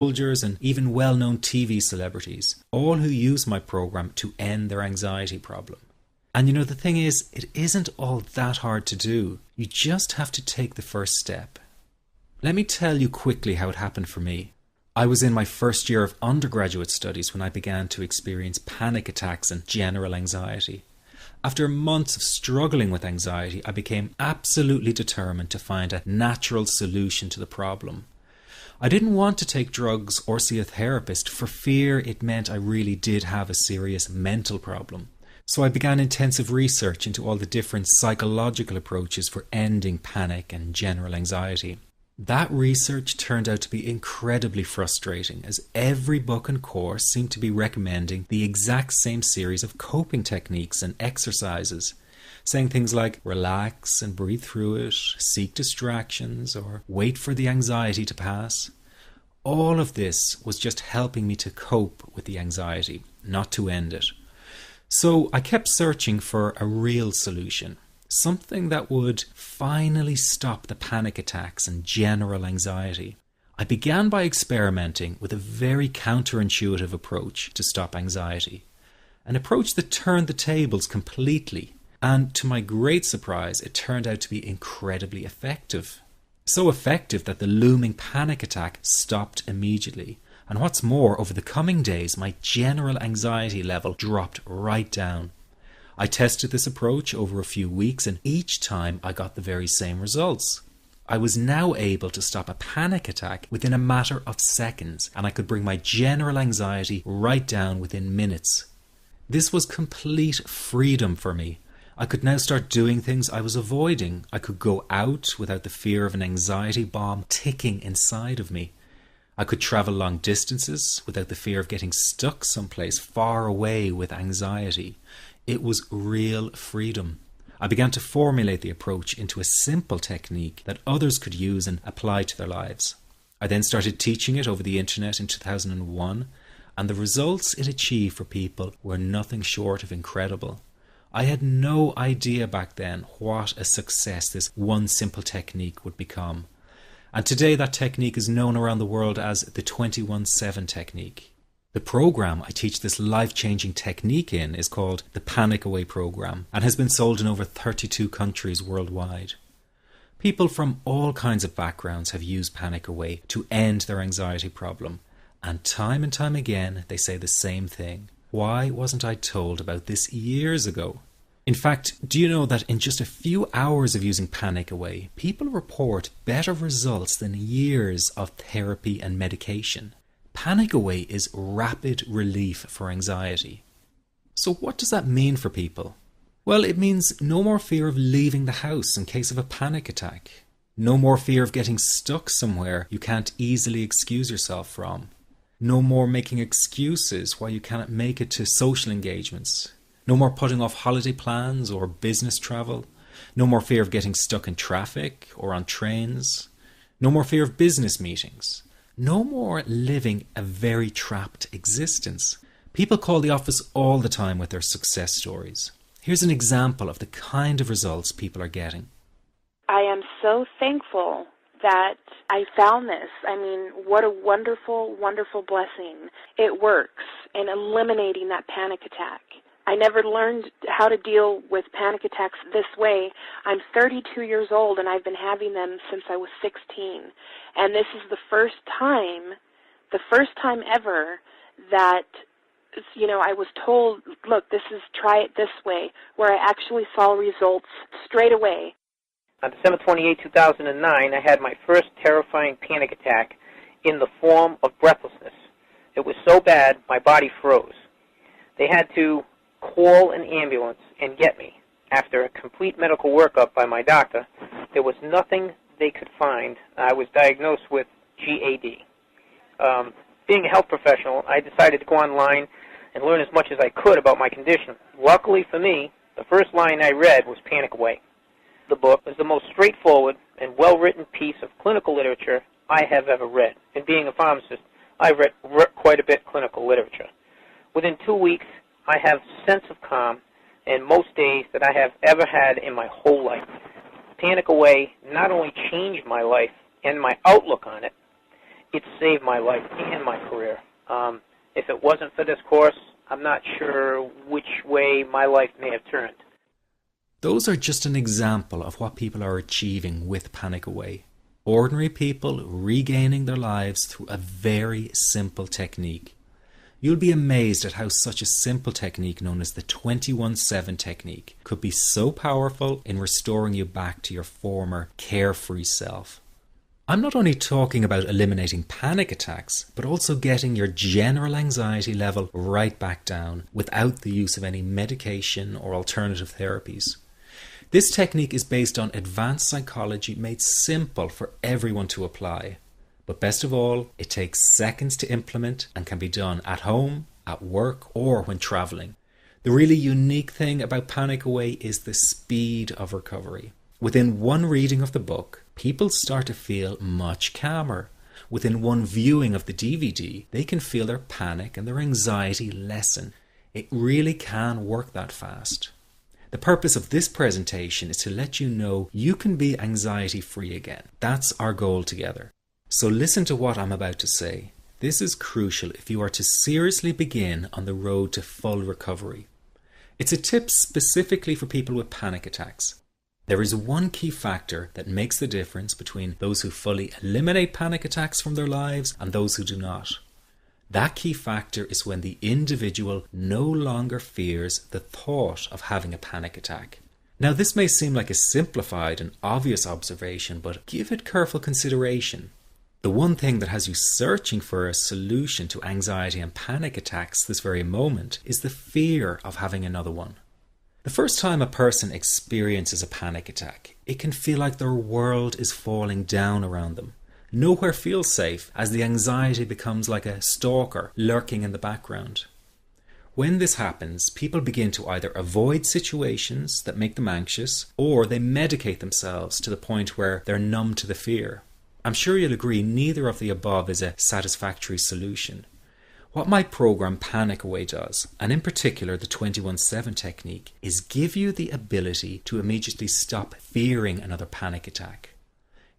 soldiers, and even well-known TV celebrities, all who use my program to end their anxiety problem. And the thing is, it isn't all that hard to do. You just have to take the first step. Let me tell you quickly how it happened for me. I was in my first year of undergraduate studies when I began to experience panic attacks and general anxiety. After months of struggling with anxiety, I became absolutely determined to find a natural solution to the problem. I didn't want to take drugs or see a therapist for fear it meant I really did have a serious mental problem. So I began intensive research into all the different psychological approaches for ending panic and general anxiety. That research turned out to be incredibly frustrating, as every book and course seemed to be recommending the exact same series of coping techniques and exercises, saying things like relax and breathe through it, seek distractions, or wait for the anxiety to pass. All of this was just helping me to cope with the anxiety, not to end it. So I kept searching for a real solution, something that would finally stop the panic attacks and general anxiety. I began by experimenting with a very counterintuitive approach to stop anxiety, an approach that turned the tables completely, and to my great surprise, it turned out to be incredibly effective. So effective that the looming panic attack stopped immediately. And what's more, over the coming days, my general anxiety level dropped right down. I tested this approach over a few weeks, and each time I got the very same results. I was now able to stop a panic attack within a matter of seconds, and I could bring my general anxiety right down within minutes. This was complete freedom for me. I could now start doing things I was avoiding. I could go out without the fear of an anxiety bomb ticking inside of me. I could travel long distances without the fear of getting stuck someplace far away with anxiety. It was real freedom. I began to formulate the approach into a simple technique that others could use and apply to their lives. I then started teaching it over the internet in 2001, and the results it achieved for people were nothing short of incredible. I had no idea back then what a success this one simple technique would become. And today that technique is known around the world as the 21-7 technique. The program I teach this life-changing technique in is called the Panic Away program and has been sold in over 32 countries worldwide. People from all kinds of backgrounds have used Panic Away to end their anxiety problem. And time again they say the same thing. Why wasn't I told about this years ago? In fact, do you know that in just a few hours of using Panic Away, people report better results than years of therapy and medication? Panic Away is rapid relief for anxiety. So what does that mean for people? Well, it means no more fear of leaving the house in case of a panic attack. No more fear of getting stuck somewhere you can't easily excuse yourself from. No more making excuses why you cannot make it to social engagements. No more putting off holiday plans or business travel. No more fear of getting stuck in traffic or on trains. No more fear of business meetings. No more living a very trapped existence. People call the office all the time with their success stories. Here's an example of the kind of results people are getting. I am so thankful that I found this. I mean, what a wonderful, wonderful blessing. It works in eliminating that panic attack. I never learned how to deal with panic attacks this way. I'm 32 years old and I've been having them since I was 16. And this is the first time ever that, I was told, look, try it this way, where I actually saw results straight away. On December 28, 2009, I had my first terrifying panic attack in the form of breathlessness. It was so bad, my body froze. They had to call an ambulance and get me. After a complete medical workup by my doctor, there was nothing they could find. I was diagnosed with GAD. Being a health professional, I decided to go online and learn as much as I could about my condition. Luckily for me, the first line I read was Panic Away. The book is the most straightforward and well-written piece of clinical literature I have ever read. And being a pharmacist, I've read quite a bit of clinical literature. Within 2 weeks, I have a sense of calm in most days that I have ever had in my whole life. Panic Away not only changed my life and my outlook on it, it saved my life and my career. If it wasn't for this course, I'm not sure which way my life may have turned. Those are just an example of what people are achieving with Panic Away. Ordinary people regaining their lives through a very simple technique. You'll be amazed at how such a simple technique known as the 21-7 technique could be so powerful in restoring you back to your former carefree self. I'm not only talking about eliminating panic attacks, but also getting your general anxiety level right back down without the use of any medication or alternative therapies. This technique is based on advanced psychology made simple for everyone to apply. But best of all, it takes seconds to implement and can be done at home, at work, or when traveling. The really unique thing about Panic Away is the speed of recovery. Within one reading of the book, people start to feel much calmer. Within one viewing of the DVD, they can feel their panic and their anxiety lessen. It really can work that fast. The purpose of this presentation is to let you know you can be anxiety-free again. That's our goal together. So listen to what I'm about to say. This is crucial if you are to seriously begin on the road to full recovery. It's a tip specifically for people with panic attacks. There is one key factor that makes the difference between those who fully eliminate panic attacks from their lives and those who do not. That key factor is when the individual no longer fears the thought of having a panic attack. Now, this may seem like a simplified and obvious observation, but give it careful consideration. The one thing that has you searching for a solution to anxiety and panic attacks this very moment is the fear of having another one. The first time a person experiences a panic attack, it can feel like their world is falling down around them. Nowhere feels safe as the anxiety becomes like a stalker lurking in the background. When this happens, people begin to either avoid situations that make them anxious, or they medicate themselves to the point where they're numb to the fear. I'm sure you'll agree neither of the above is a satisfactory solution. What my program Panic Away does, and in particular the 21-7 technique, is give you the ability to immediately stop fearing another panic attack.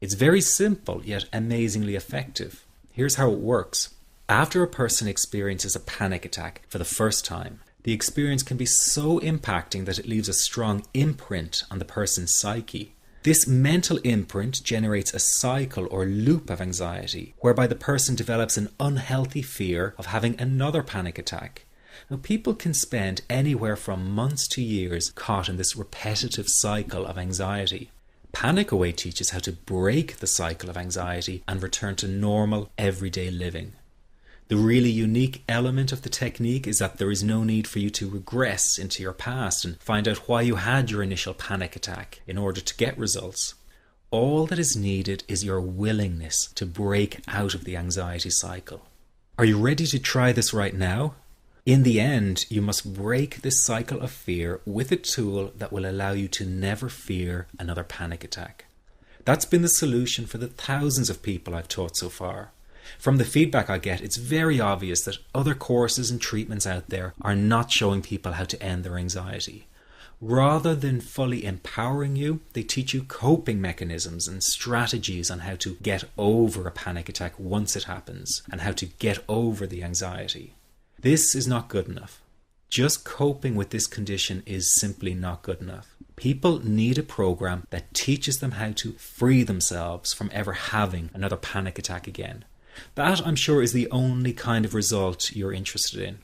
It's very simple yet amazingly effective. Here's how it works. After a person experiences a panic attack for the first time, the experience can be so impacting that it leaves a strong imprint on the person's psyche. This mental imprint generates a cycle or loop of anxiety, whereby the person develops an unhealthy fear of having another panic attack. Now, people can spend anywhere from months to years caught in this repetitive cycle of anxiety. Panic Away teaches how to break the cycle of anxiety and return to normal, everyday living. The really unique element of the technique is that there is no need for you to regress into your past and find out why you had your initial panic attack in order to get results. All that is needed is your willingness to break out of the anxiety cycle. Are you ready to try this right now? In the end, you must break this cycle of fear with a tool that will allow you to never fear another panic attack. That's been the solution for the thousands of people I've taught so far. From the feedback I get, it's very obvious that other courses and treatments out there are not showing people how to end their anxiety. Rather than fully empowering you, they teach you coping mechanisms and strategies on how to get over a panic attack once it happens and how to get over the anxiety. This is not good enough. Just coping with this condition is simply not good enough. People need a program that teaches them how to free themselves from ever having another panic attack again. That, I'm sure, is the only kind of result you're interested in.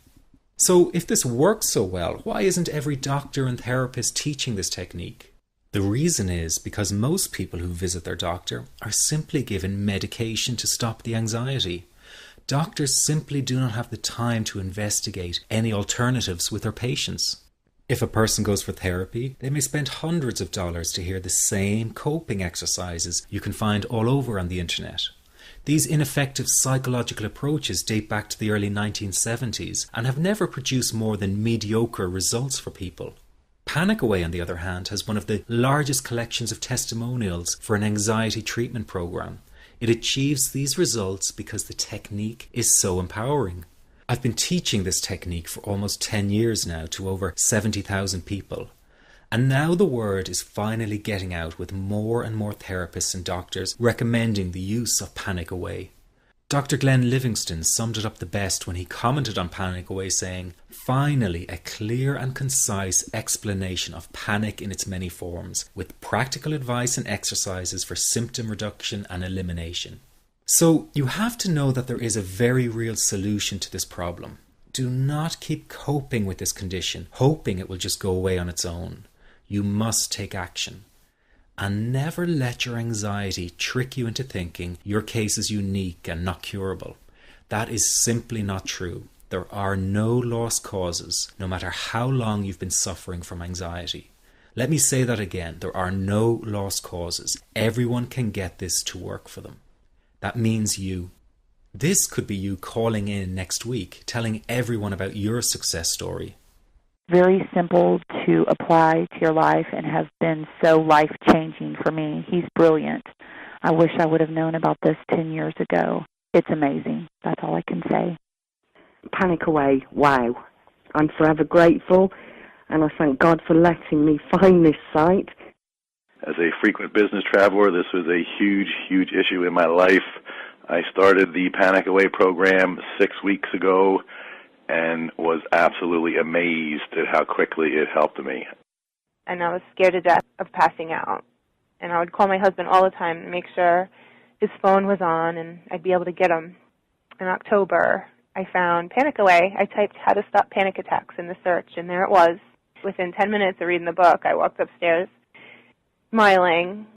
So if this works so well, why isn't every doctor and therapist teaching this technique? The reason is because most people who visit their doctor are simply given medication to stop the anxiety. Doctors simply do not have the time to investigate any alternatives with their patients. If a person goes for therapy, they may spend hundreds of dollars to hear the same coping exercises you can find all over on the internet. These ineffective psychological approaches date back to the early 1970s and have never produced more than mediocre results for people. Panic Away, on the other hand, has one of the largest collections of testimonials for an anxiety treatment program. It achieves these results because the technique is so empowering. I've been teaching this technique for almost 10 years now to over 70,000 people. And now the word is finally getting out with more and more therapists and doctors recommending the use of Panic Away. Dr. Glenn Livingston summed it up the best when he commented on Panic Away, saying, "Finally, a clear and concise explanation of panic in its many forms, with practical advice and exercises for symptom reduction and elimination." So you have to know that there is a very real solution to this problem. Do not keep coping with this condition, hoping it will just go away on its own. You must take action. And never let your anxiety trick you into thinking your case is unique and not curable. That is simply not true. There are no lost causes, no matter how long you've been suffering from anxiety. Let me say that again. There are no lost causes. Everyone can get this to work for them. That means you. This could be you calling in next week, telling everyone about your success story. Very simple to apply to your life and has been so life-changing for me. He's brilliant. I wish I would have known about this 10 years ago. It's amazing. That's all I can say. Panic Away, wow. I'm forever grateful, and I thank God for letting me find this site. As a frequent business traveler, this was a huge, huge issue in my life. I started the Panic Away program 6 weeks ago and was absolutely amazed at how quickly it helped me. And I was scared to death of passing out. And I would call my husband all the time to make sure his phone was on and I'd be able to get him. In October, I found Panic Away. I typed "how to stop panic attacks" in the search, and there it was. Within 10 minutes of reading the book, I walked upstairs smiling,